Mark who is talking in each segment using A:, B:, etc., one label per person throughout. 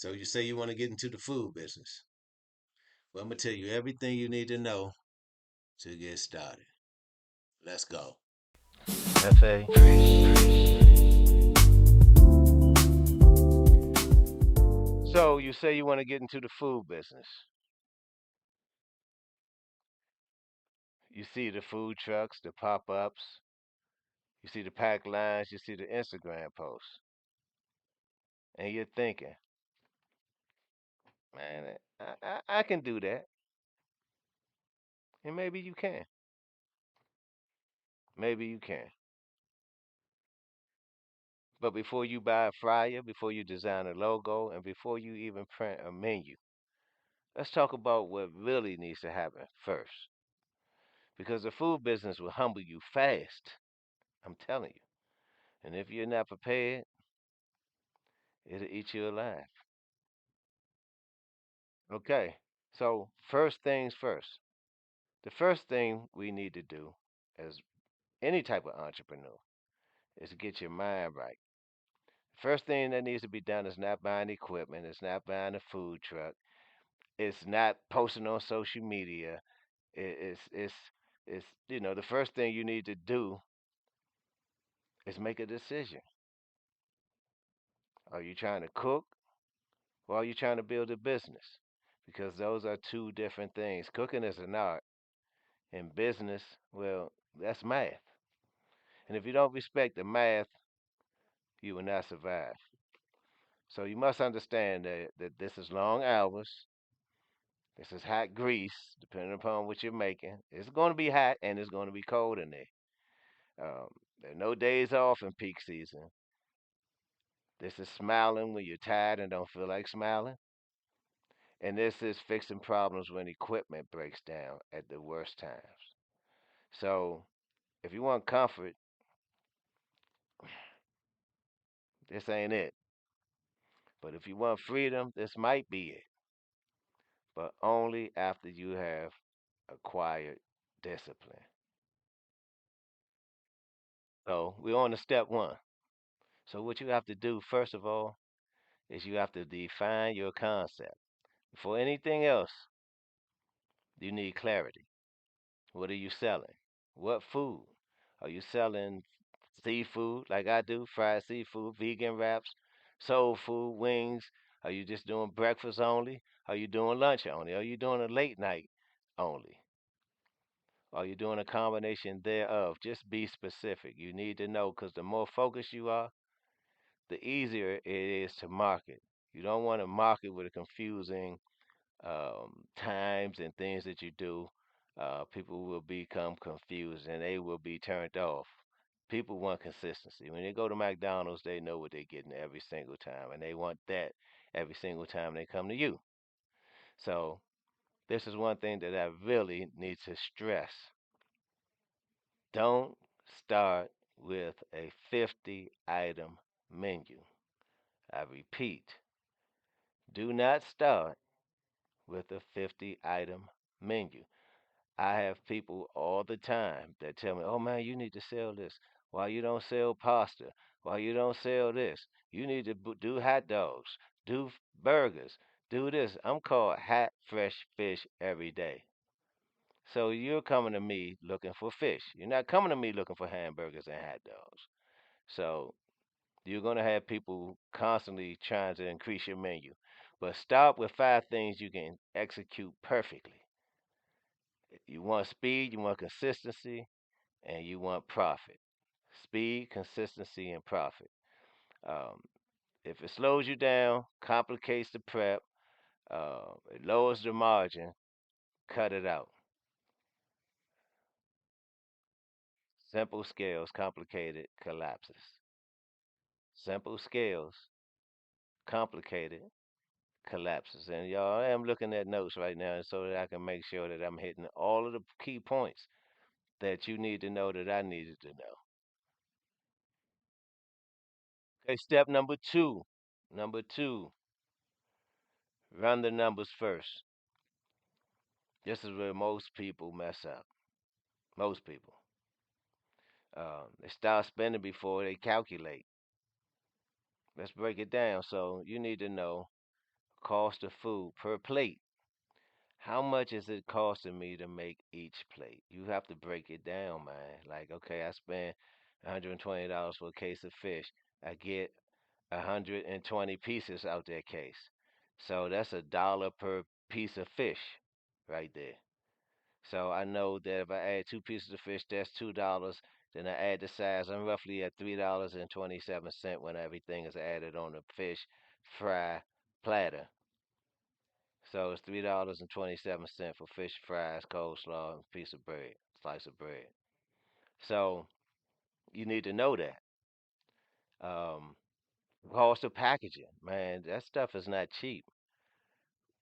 A: So you say you want to get into the food business. Well, I'm gonna tell you everything you need to know to get started. Let's go.
B: FA. So you say you want to get into the food business. You see the food trucks, the pop-ups, you see the pack lines, you see the Instagram posts, and you're thinking, man, I can do that, and maybe you can. Maybe you can. But before you buy a flyer, before you design a logo, and before you even print a menu, let's talk about what really needs to happen first. Because the food business will humble you fast. I'm telling you. And if you're not prepared, it'll eat you alive. Okay. So, first things first. The first thing we need to do as any type of entrepreneur is to get your mind right. First thing that needs to be done is not buying equipment, it's not buying a food truck, it's not posting on social media. It's the first thing you need to do is make a decision. Are you trying to cook or are you trying to build a business? Because those are two different things. Cooking is an art, and business, well, that's math. And if you don't respect the math, you will not survive. So you must understand that this is long hours. This is hot grease, depending upon what you're making. It's going to be hot and it's going to be cold in there. There are no days off in peak season. This is smiling when you're tired and don't feel like smiling. And this is fixing problems when equipment breaks down at the worst times. So if you want comfort, this ain't it. But if you want freedom, this might be it. But only after you have acquired discipline. So we're on to step one. So what you have to do first of all is you have to define your concept. Before anything else, you need clarity. What are you selling? What food? Are you selling seafood like I do, fried seafood, vegan wraps, soul food, wings? Are you just doing breakfast only? Are you doing lunch only? Are you doing a late night only? Are you doing a combination thereof? Just be specific. You need to know because the more focused you are, the easier it is to market. You don't want to market with a confusing times and things that you do. People will become confused and they will be turned off. People want consistency. When they go to McDonald's, they know what they're getting every single time, and they want that every single time they come to you. So, this is one thing that I really need to stress. Don't start with a 50 item menu. I repeat, do not start with a 50 item menu. I have people all the time that tell me, "Oh man, you need to sell this. Why you don't sell pasta? Why you don't sell this? You need to do hot dogs, do burgers, do this." I'm called hot fresh fish every day. So you're coming to me looking for fish. You're not coming to me looking for hamburgers and hot dogs. So you're going to have people constantly trying to increase your menu. But start with five things you can execute perfectly. You want speed, you want consistency, and you want profit. Speed, consistency, and profit. Um, if it slows you down, complicates the prep, it lowers the margin, cut it out. Simple scales, complicated collapses. Simple scales, complicated collapses. And y'all, I am looking at notes right now so that I can make sure that I'm hitting all of the key points that you need to know that I needed to know. Okay, step number two. Number two, run the numbers first. This is where most people mess up. Most people. They start spending before they calculate. Let's break it down. So you need to know. cost of food per plate. How much is it costing me to make each plate? You have to break it down, man. Like, okay, I spend $120 for a case of fish. I get 120 pieces out that case. So that's $1 per piece of fish right there. So I know that if I add two pieces of fish, that's $2. Then I add the size. I'm roughly at $3.27 when everything is added on the fish fry platter. So it's $3.27 for fish fries, coleslaw, and a piece of bread, slice of bread. So you need to know that. Um, Cost of packaging, man, that stuff is not cheap.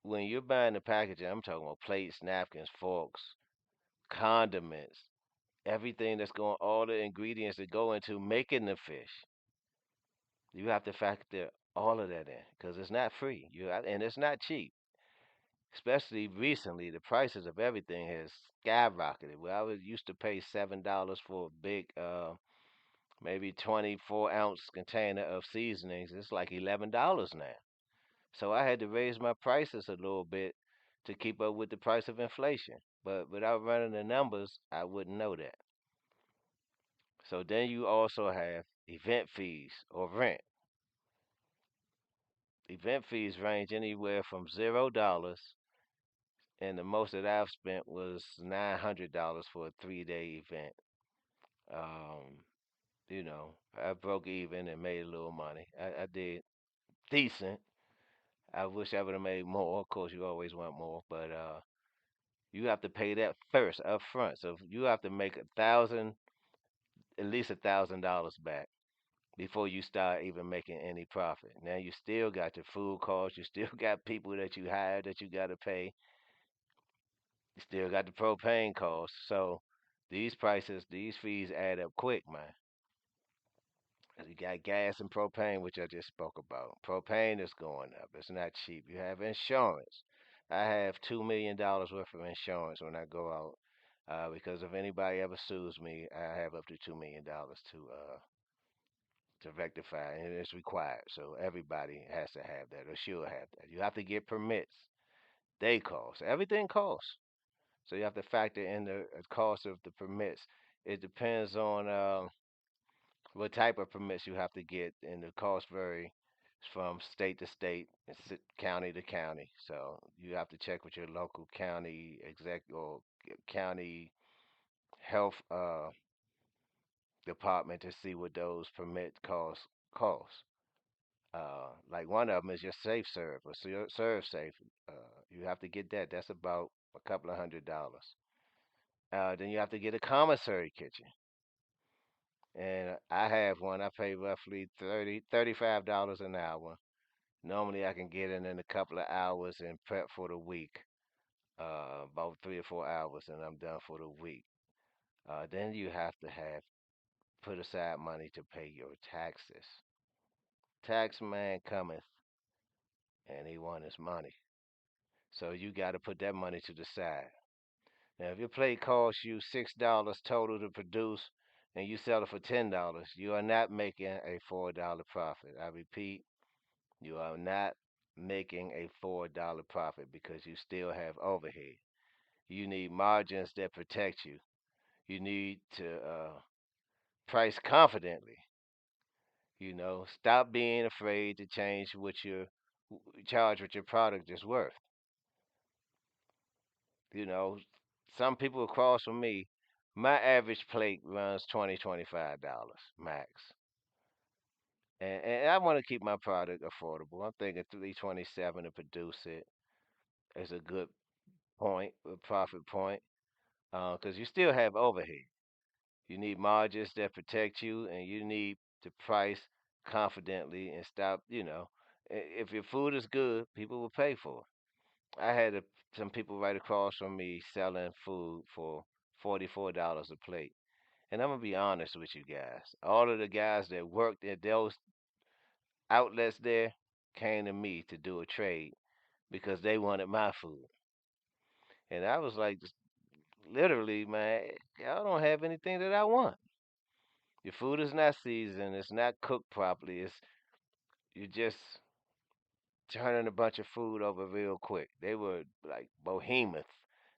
B: When you're buying the packaging, I'm talking about plates, napkins, forks, condiments, everything that's going, all the ingredients that go into making the fish. You have to factor all of that in because it's not free. And it's not cheap. Especially recently, the prices of everything has skyrocketed. Where I was used to pay $7 for a big, maybe 24-ounce container of seasonings. It's like $11 now. So I had to raise my prices a little bit to keep up with the price of inflation. But without running the numbers, I wouldn't know that. So then you also have event fees or rent. Event fees range anywhere from $0, and the most that I've spent was $900 for a 3-day event. Um, I broke even and made a little money. I did decent. I wish I would have made more. Of course, you always want more, but you have to pay that first up front. So you have to make at least $1,000 back before you start even making any profit. Now you still got your food costs. You still got people that you hired that you got to pay. You still got the propane costs. So these fees add up quick, man. You got gas and propane, which I just spoke about. Propane is going up. It's not cheap. You have insurance. I have $2 million worth of insurance when I go out, because if anybody ever sues me, I have up to $2 million to rectify, and it's required. So everybody has to have that, or should have that. You have to get permits. They cost. Everything costs. So you have to factor in the cost of the permits. It depends on what type of permits you have to get, and the costs vary from state to state and county to county. So you have to check with your local county exec or county health department to see what those permit costs cost. Like one of them is your safe serve or serve safe. You have to get that. That's about a couple of $100. Then you have to get a commissary kitchen. And I have one. I pay roughly $35 an hour. Normally, I can get in a couple of hours and prep for the week, about 3 or 4 hours, and I'm done for the week. Then you have to have put aside money to pay your taxes. Tax man cometh, and he want his money, so you got to put that money to the side. Now, if your plate costs you $6 total to produce, and you sell it for $10, you are not making a $4 profit. I repeat, you are not making a $4 profit because you still have overhead. You need margins that protect you. You need to price confidently. Stop being afraid to change what you charge what your product is worth. You know, some people across from me, my average plate runs $25 max. And I want to keep my product affordable. I'm thinking 327 to produce it is a good point, a profit point, because you still have overhead. You need margins that protect you, and you need to price confidently and stop. If your food is good, people will pay for it. I had some people right across from me selling food for $44 a plate. And I'm gonna be honest with you guys. All of the guys that worked at those outlets there came to me to do a trade because they wanted my food. And I was like, literally, man, y'all don't have anything that I want. Your food is not seasoned. It's not cooked properly. You just turning a bunch of food over real quick. They were like behemoths.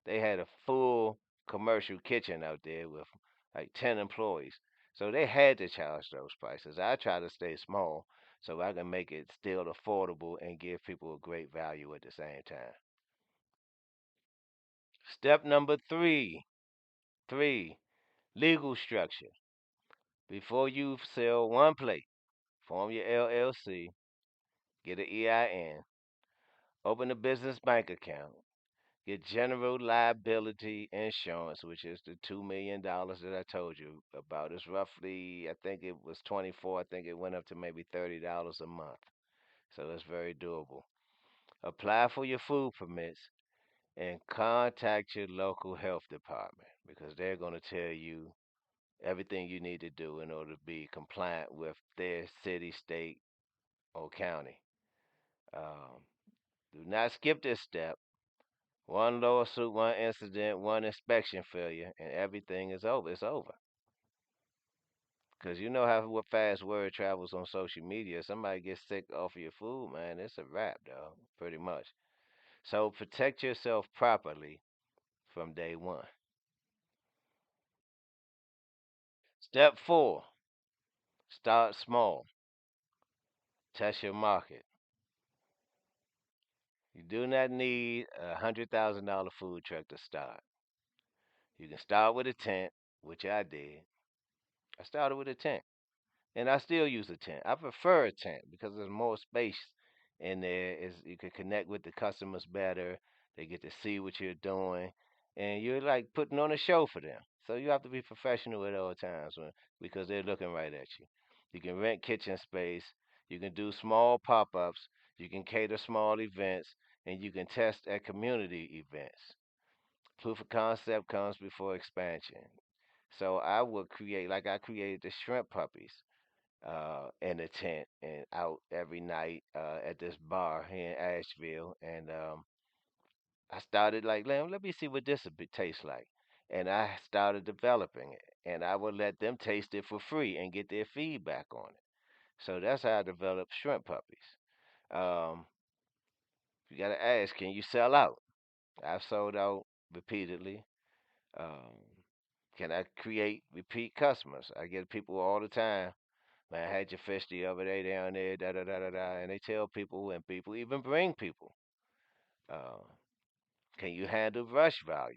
B: They had a full commercial kitchen out there with like 10 employees. So they had to charge those prices. I try to stay small so I can make it still affordable and give people a great value at the same time. Step number three, legal structure. Before you sell one plate, form your LLC, get an EIN, open a business bank account, get general liability insurance, which is the $2 million that I told you about. It's roughly, I think it was 24. I think it went up to maybe $30 a month. So it's very doable. Apply for your food permits and contact your local health department because they're going to tell you everything you need to do in order to be compliant with their city, state, or county. Um, do not skip this step. One lawsuit, one incident, one inspection failure, and everything is over. It's over. Because you know how what fast word travels on social media. Somebody gets sick off of your food, man. It's a wrap, dog. Pretty much. So protect yourself properly from day one. Step 4: start small. Test your market. You do not need $100,000 food truck to start. You can start with a tent, which I did. I started with a tent. And I still use a tent. I prefer a tent because there's more space in there. Is you can connect with the customers better. They get to see what you're doing, and you're like putting on a show for them. So you have to be professional at all times because they're looking right at you. You can rent kitchen space. You can do small pop-ups. You can cater small events, and you can test at community events. Proof of concept comes before expansion. So I would create, like I created the shrimp puppies in a tent and out every night at this bar here in Asheville. And I started like, let me see what this would taste like. And I started developing it. And I would let them taste it for free and get their feedback on it. So that's how I developed shrimp puppies. Um, you got to ask, can you sell out? I've sold out repeatedly. Um, can I create repeat customers? I get people all the time. Man, I had your fish the other day down there, da da da da da, and they tell people, and people even bring people. Uh, can you handle rush value?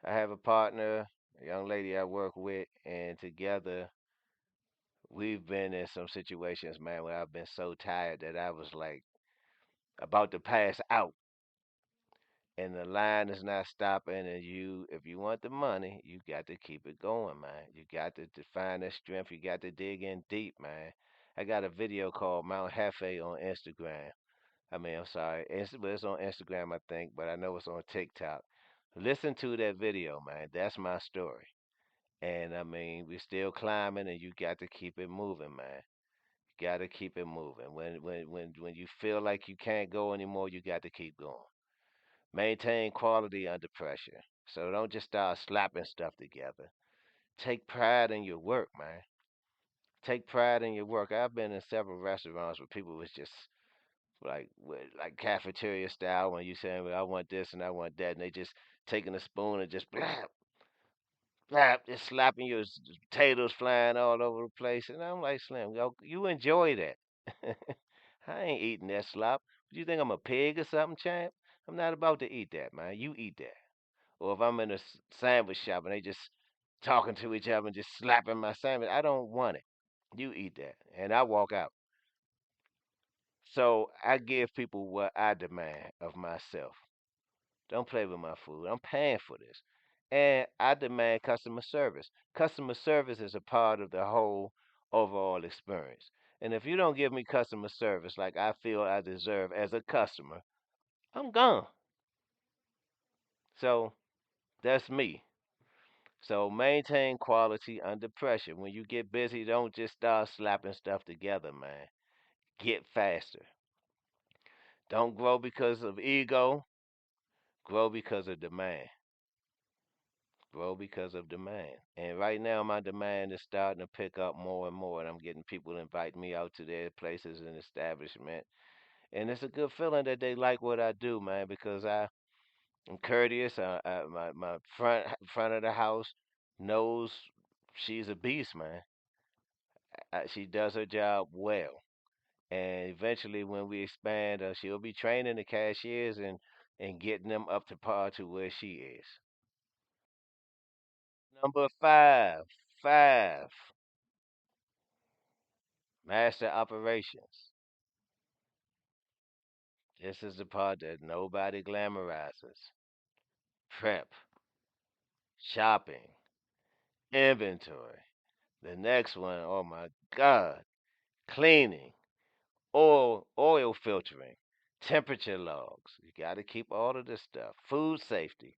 B: I have a partner, a young lady I work with, and together we've been in some situations, man, where I've been so tired that I was like about to pass out, and the line is not stopping. And if you want the money, you got to keep it going, man. You got to define that strength. You got to dig in deep, man. I got a video called Mount Hefe on Instagram. I mean, I'm sorry. It's on Instagram, I think, but I know it's on TikTok. Listen to that video, man. That's my story. And I mean, we're still climbing, and you got to keep it moving, man. You got to keep it moving. When you feel like you can't go anymore, you got to keep going. Maintain quality under pressure. So don't just start slapping stuff together. Take pride in your work, man. Take pride in your work. I've been in several restaurants where people was just like with like cafeteria style when you saying, well, I want this and I want that, and they just taking a spoon and just blap blap, just slapping your potatoes flying all over the place. And I'm like, Slim, yo, you enjoy that. I ain't eating that slop. You think I'm a pig or something, champ? I'm not about to eat that, man. You eat that. Or if I'm in a sandwich shop and they just talking to each other and just slapping my sandwich, I don't want it. You eat that, and I walk out. So I give people what I demand of myself. Don't play with my food. I'm paying for this. And I demand customer service. Customer service is a part of the whole overall experience. And if you don't give me customer service like I feel I deserve as a customer, I'm gone. So that's me. So maintain quality under pressure. When you get busy, don't just start slapping stuff together, man. Get faster. Don't grow because of ego. Grow because of demand. Grow because of demand. And right now, my demand is starting to pick up more and more. And I'm getting people inviting me out to their places and establishment. And it's a good feeling that they like what I do, man, because I'm courteous. My front of the house knows she's a beast, man. She does her job well, and eventually, when we expand, she'll be training the cashiers and getting them up to par to where she is. Number five, master operations. This is the part that nobody glamorizes. Prep, shopping, inventory. The next one, oh my God, cleaning, oil filtering, temperature logs. You got to keep all of this stuff. Food safety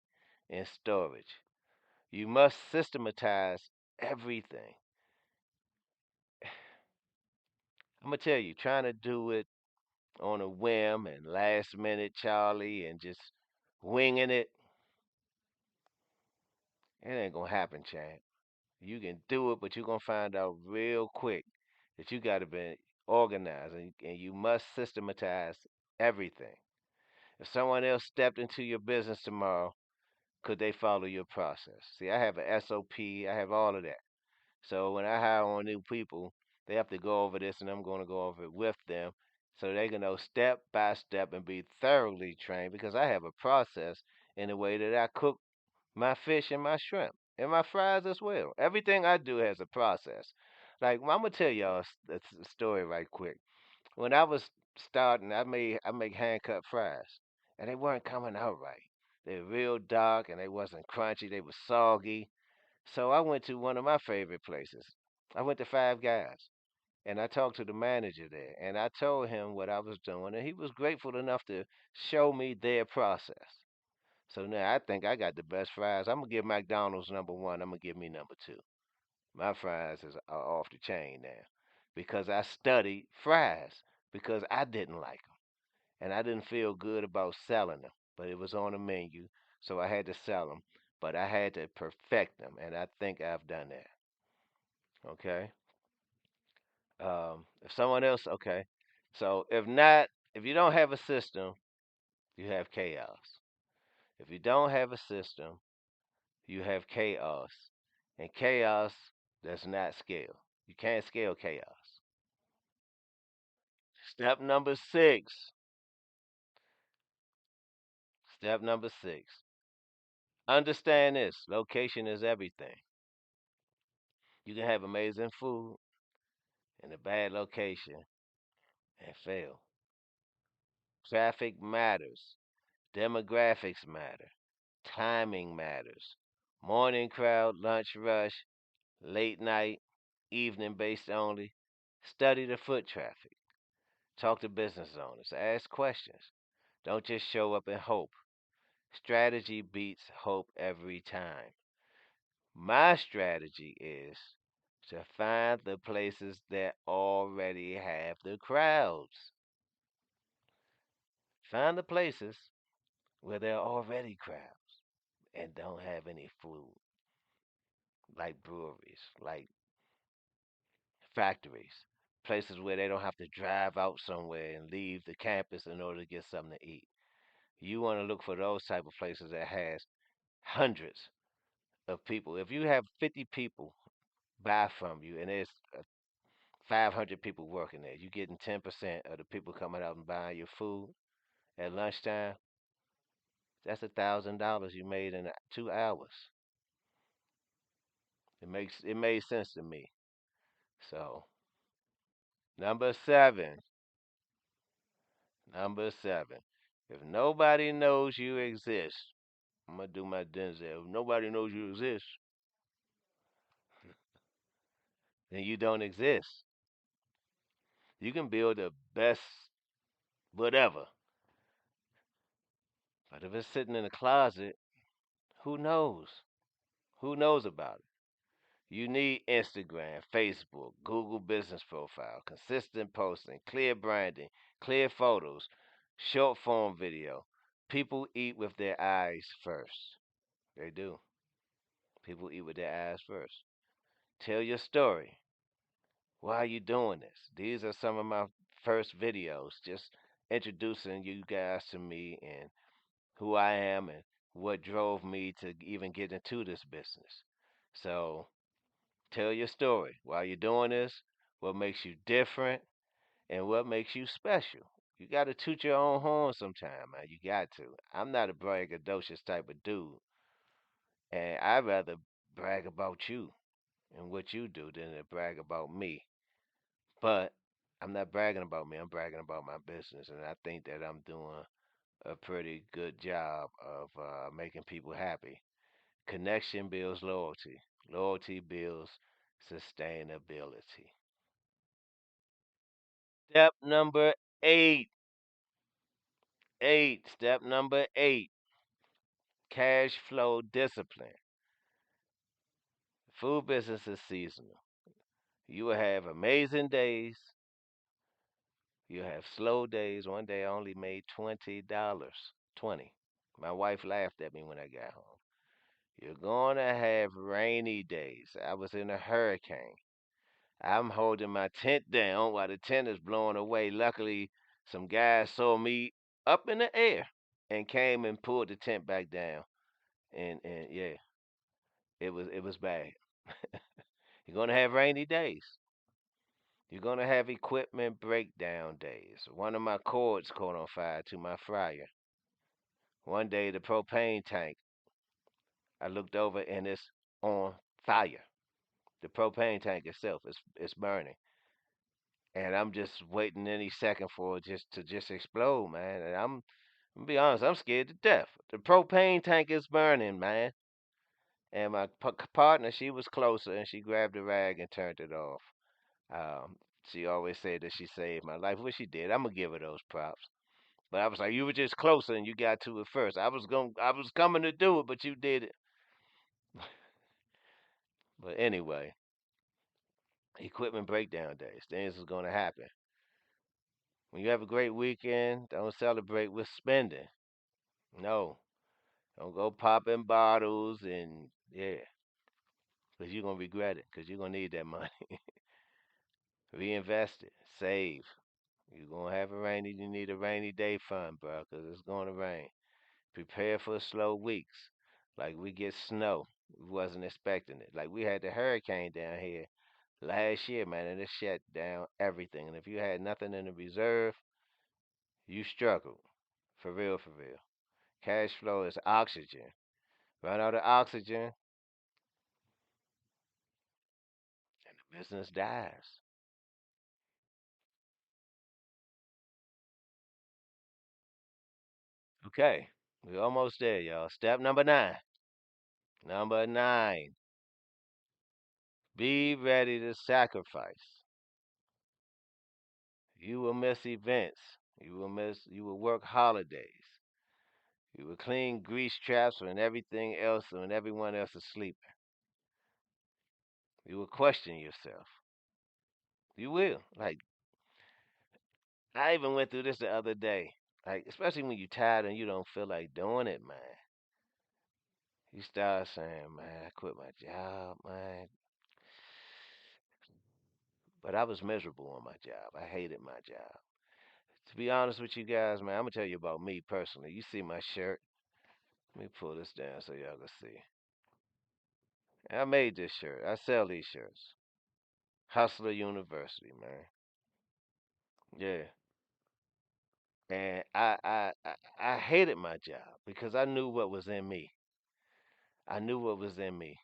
B: and storage. You must systematize everything. I'm gonna tell you, trying to do it on a whim and last minute, Charlie, and just winging it, it ain't gonna happen, champ. You can do it, but you're gonna find out real quick that you gotta be organized and you must systematize everything. If someone else stepped into your business tomorrow, could they follow your process? See, I have an SOP, I have all of that. So when I hire on new people, they have to go over this, and I'm going to go over it with them so they can know step by step and be thoroughly trained because I have a process in the way that I cook my fish and my shrimp and my fries as well. Everything I do has a process. Like I'm gonna tell y'all a story right quick. When I was starting, I make hand cut fries, and they weren't coming out right. They were real dark and they wasn't crunchy. They were soggy. So I went to one of my favorite places. I went to Five Guys, and I talked to the manager there, and I told him what I was doing, and he was grateful enough to show me their process. So now I think I got the best fries. I'm gonna give McDonald's number one. I'm gonna give me number two. My fries are off the chain now because I studied fries because I didn't like them and I didn't feel good about selling them, but it was on the menu, so I had to sell them. But I had to perfect them, and I think I've done that. Okay. If someone else, okay. So if not, if you don't have a system, you have chaos. If you don't have a system, you have chaos, and chaos does not scale. You can't scale chaos. Step number six. Step number six. Understand this: location is everything. You can have amazing food in a bad location and fail. Traffic matters. Demographics matter. Timing matters. Morning crowd, lunch rush, late night, evening based only. Study the foot traffic. Talk to business owners. Ask questions. Don't just show up and hope. Strategy beats hope every time. My strategy is to find the places that already have the crowds. Find the places where there are already crowds and don't have any food, like breweries, like factories, places where they don't have to drive out somewhere and leave the campus in order to get something to eat. You want to look for those type of places that has hundreds of people. If you have 50 people buy from you and there's 500 people working there, you getting 10% of the people coming out and buying your food at lunchtime. That's $1,000 you made in 2 hours. It made sense to me. So number seven, number seven. If nobody knows you exist, I'm gonna do my Denzel. If nobody knows you exist, then you don't exist. You can build the best whatever, but if it's sitting in a closet, who knows? Who knows about it? You need Instagram, Facebook, Google business profile, consistent posting, clear branding, clear photos, short form video. People eat with their eyes first. They do. People eat with their eyes first. Tell your story. Why are you doing this? These are some of my first videos. Just introducing you guys to me and who I am and what drove me to even get into this business. So tell your story while you're doing this, what makes you different and what makes you special. You got to toot your own horn sometime, man. You got to. I'm not a braggadocious type of dude, and I'd rather brag about you and what you do than to brag about me. But I'm not bragging about me. I'm bragging about my business, and I think that I'm doing a pretty good job of making people happy. Connection builds loyalty. Loyalty builds sustainability. Step number eight. Step number eight. Cash flow discipline. Food business is seasonal. You will have amazing days. You have slow days. One day I only made $20. 20. My wife laughed at me when I got home. You're gonna have rainy days. I was in a hurricane. I'm holding my tent down while the tent is blowing away. Luckily, some guys saw me up in the air and came and pulled the tent back down. And yeah, it was bad. You're gonna have rainy days. You're gonna have equipment breakdown days. One of my cords caught on fire to my fryer. One day the propane tank, I looked over and it's on fire. The propane tank itself is burning. And I'm just waiting any second for it just explode, man. And I'm gonna be honest, I'm scared to death. The propane tank is burning, man. And my partner, she was closer, and she grabbed a rag and turned it off. She always said that she saved my life, which she did. I'm gonna give her those props. But I was like, you were just closer, and you got to it first. I was coming to do it, but you did it. But anyway, equipment breakdown days. Things is gonna happen. When you have a great weekend, don't celebrate with spending. No, don't go popping bottles and yeah, because you're gonna regret it. Because you're gonna need that money. Reinvest it. Save. You're gonna have a rainy. You need a rainy day fund, bro, because it's gonna rain. Prepare for slow weeks. Like we get snow. We wasn't expecting it. Like we had the hurricane down here last year, man, and it shut down everything. And if you had nothing in the reserve, you struggled. For real, for real. Cash flow is oxygen. Run out of oxygen, and the business dies. Okay, we're almost there, y'all. Step number nine. Number nine. Be ready to sacrifice. You will miss events. You will work holidays. You will clean grease traps when everything else, when everyone else is sleeping. You will question yourself. You will. Like, I even went through this the other day. Like, especially when you're tired and you don't feel like doing it, man. You start saying, man, I quit my job, man. But I was miserable on my job. I hated my job. To be honest with you guys, man, I'm gonna tell you about me personally. You see my shirt? Let me pull this down so y'all can see. I made this shirt. I sell these shirts. Hustler University, man. Yeah. And I hated my job because I knew what was in me. I knew what was in me,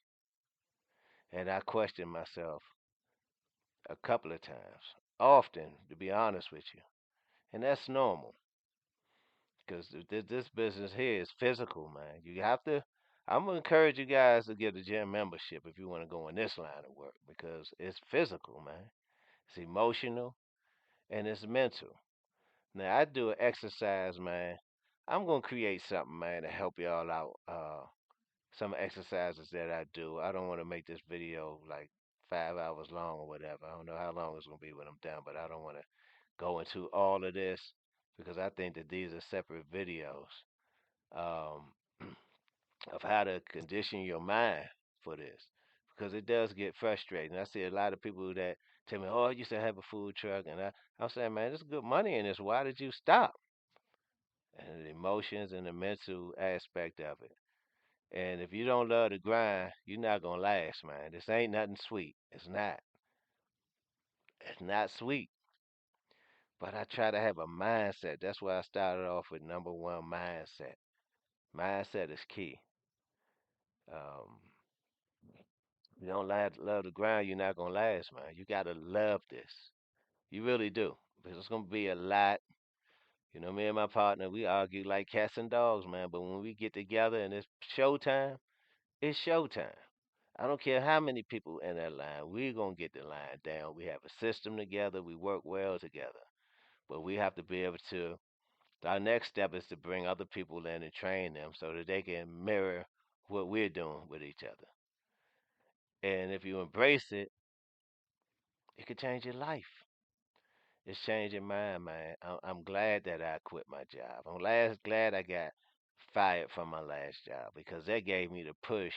B: and I questioned myself a couple of times, often, to be honest with you. And that's normal. Because this business here is physical, man. You have to. I'm gonna encourage you guys to get a gym membership if you want to go in this line of work because it's physical, man. It's emotional and it's mental. Now I do an exercise, man. I'm gonna create something, man, to help y'all out. Some exercises that I do. I don't want to make this video like 5 hours long or whatever. I don't know how long it's gonna be when I'm done, but I don't want to go into all of this because I think that these are separate videos. Um, of how to condition your mind for this because it does get frustrating. I see a lot of people that Tell me, oh, I used to have a food truck, and I'm saying, man, there's good money in this. Why did you stop? And the emotions and the mental aspect of it. And if you don't love the grind, you're not gonna last, man. This ain't nothing sweet. It's not. It's not sweet. But I try to have a mindset. That's why I started off with number one, mindset. Mindset is key. Um, you don't love the grind, you're not gonna last, man. You gotta love this. You really do. Because it's gonna be a lot. You know, me and my partner, we argue like cats and dogs, man. But when we get together and it's showtime, it's showtime. I don't care how many people in that line. We're gonna get the line down. We have a system together. We work well together. But we have to be able to. Our next step is to bring other people in and train them so that they can mirror what we're doing with each other. And if you embrace it, it could change your life. It's changing mine, man. I'm glad that I quit my job. Glad I got fired from my last job because that gave me the push.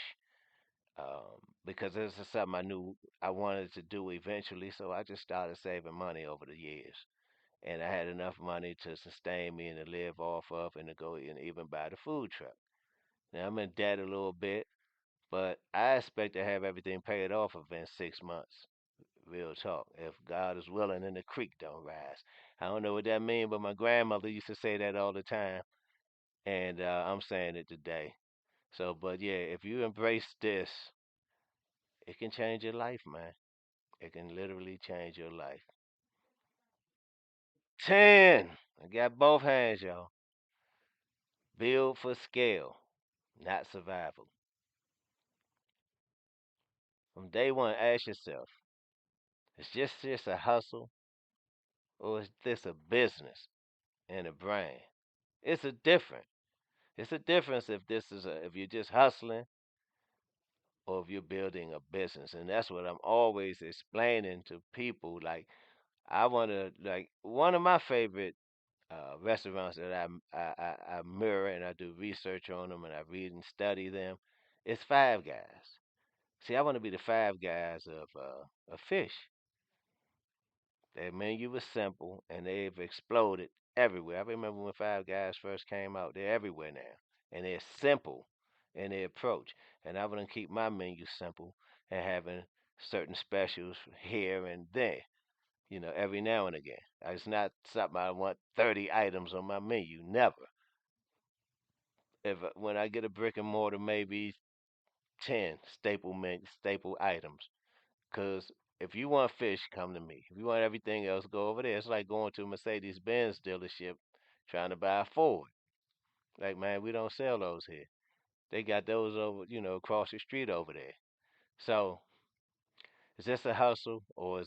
B: Because this is something I knew I wanted to do eventually, so I just started saving money over the years, and I had enough money to sustain me and to live off of, and to go and even buy the food truck. Now I'm in debt a little bit, but I expect to have everything paid off within 6 months. Real talk. If God is willing and the creek don't rise. I don't know what that means, but my grandmother used to say that all the time, and I'm saying it today. So, but yeah, if you embrace this, it can change your life, man. It can literally change your life. 10. I got both hands, y'all. Build for scale, not survival. From day one, ask yourself, is this a hustle or is this a business and a brand? It's a difference. It's a difference if you're just hustling or if you're building a business. And that's what I'm always explaining to people. Like I wanna like one of my favorite restaurants that I mirror and I do research on them and I read and study them. It's Five Guys. See, I want to be the Five Guys of fish. Their menu was simple and they've exploded everywhere. I remember when Five Guys first came out, they're everywhere now. And they're simple in their approach. And I want to keep my menu simple and having certain specials here and there, every now and again. It's not something I want 30 items on my menu. Never. If when I get a brick and mortar, maybe 10 staple items. Cause if you want fish, come to me. If you want everything else, go over there. It's like going to a Mercedes Benz dealership trying to buy a Ford. Like, man, we don't sell those here. They got those over, across the street over there. So, is this a hustle or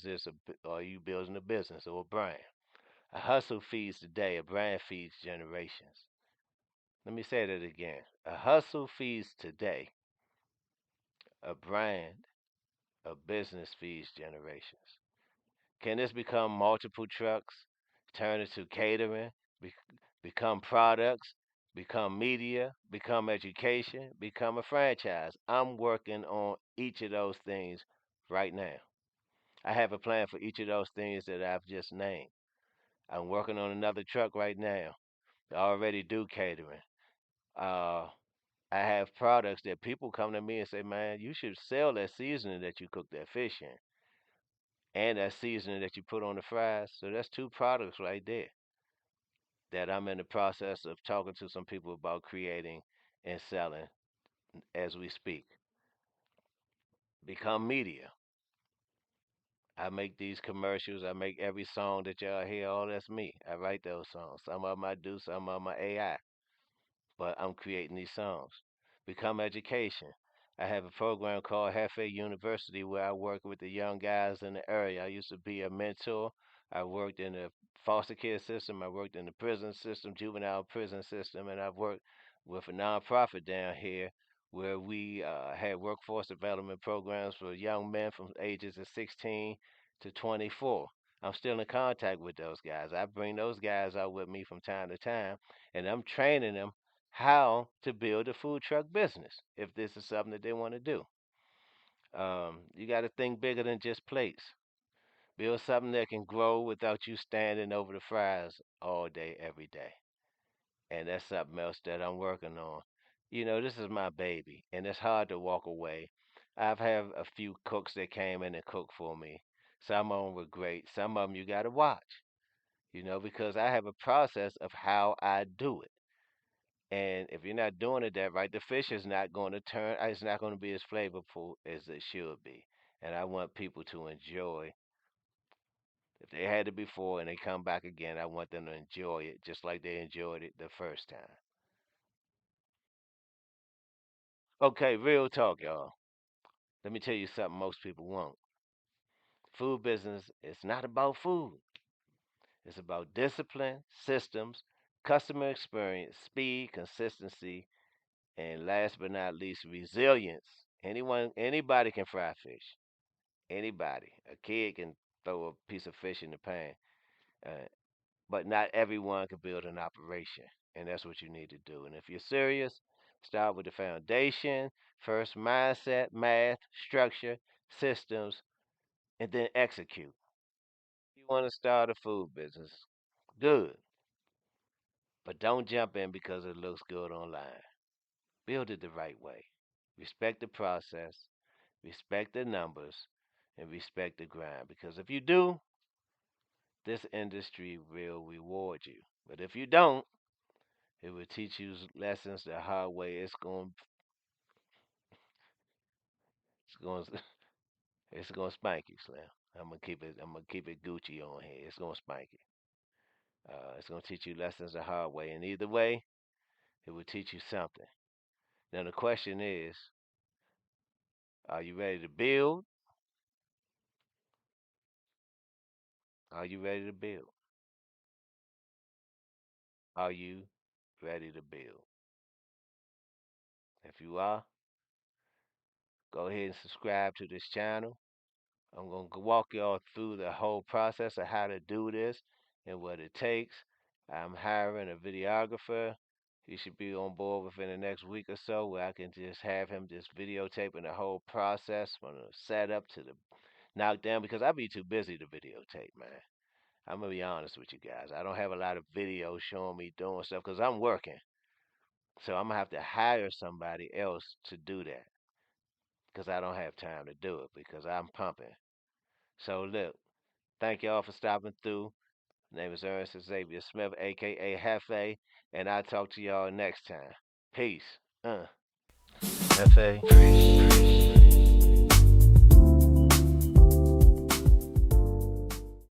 B: are you building a business or a brand? A hustle feeds today, a brand feeds generations. Let me say that again. A hustle feeds today, a brand, a business feeds generations. Can this become multiple trucks, turn into catering, be- become products, become media, become education, become a franchise? I'm working on each of those things right now. I have a plan for each of those things that I've just named. I'm working on another truck right now. I already do catering. Uh, I have products that people come to me and say, man, you should sell that seasoning that you cook that fish in and that seasoning that you put on the fries. So that's two products right there that I'm in the process of talking to some people about creating and selling as we speak. Become media. I make these commercials. I make every song that y'all hear. All that's me. I write those songs. Some of them I do, some of them are AI. But I'm creating these songs. Become education. I have a program called HFFE University where I work with the young guys in the area. I used to be a mentor. I worked in the foster care system. I worked in the prison system, juvenile prison system, and I've worked with a nonprofit down here where we had workforce development programs for young men from ages of 16 to 24. I'm still in contact with those guys. I bring those guys out with me from time to time, and I'm training them how to build a food truck business if this is something that they want to do. You got to think bigger than just plates. Build something that can grow without you standing over the fries all day, every day. And that's something else that I'm working on. This is my baby, and it's hard to walk away. I've had a few cooks that came in and cooked for me. Some of them were great. Some of them you got to watch, because I have a process of how I do it. And if you're not doing it that right, the fish is not going to turn, it's not going to be as flavorful as it should be. And I want people to enjoy. If they had it before and they come back again, I want them to enjoy it just like they enjoyed it the first time. Okay, real talk, y'all. Let me tell you something most people want. Food business is not about food. It's about discipline, systems, customer experience, speed, consistency, and last but not least, resilience. Anybody can fry fish. Anybody. A kid can throw a piece of fish in the pan. Uh, but not everyone can build an operation. And that's what you need to do. And if you're serious, start with the foundation, first mindset, math, structure, systems, and then execute. If you want to start a food business, good. But don't jump in because it looks good online. Build it the right way. Respect the process, respect the numbers, and respect the grind. Because if you do, this industry will reward you. But if you don't, it will teach you lessons the hard way. It's going it's going to spank you, Slim. I'm gonna keep it Gucci on here. It's gonna spank you. It's gonna teach you lessons the hard way. And either way, it will teach you something. Now the question is, are you ready to build? Are you ready to build? Are you ready to build? If you are, go ahead and subscribe to this channel. I'm going to walk y'all through the whole process of how to do this and what it takes. I'm hiring a videographer. He should be on board within the next week or so where I can just have him just videotaping the whole process from the setup to the knockdown because I'd be too busy to videotape, man. I'm going to be honest with you guys. I don't have a lot of videos showing me doing stuff because I'm working. So I'm going to have to hire somebody else to do that because I don't have time to do it because I'm pumping. So look, thank y'all for stopping through. My name is Ernest Xavier Smith, aka Hefe, and I'll talk to y'all next time. Peace. Hefe.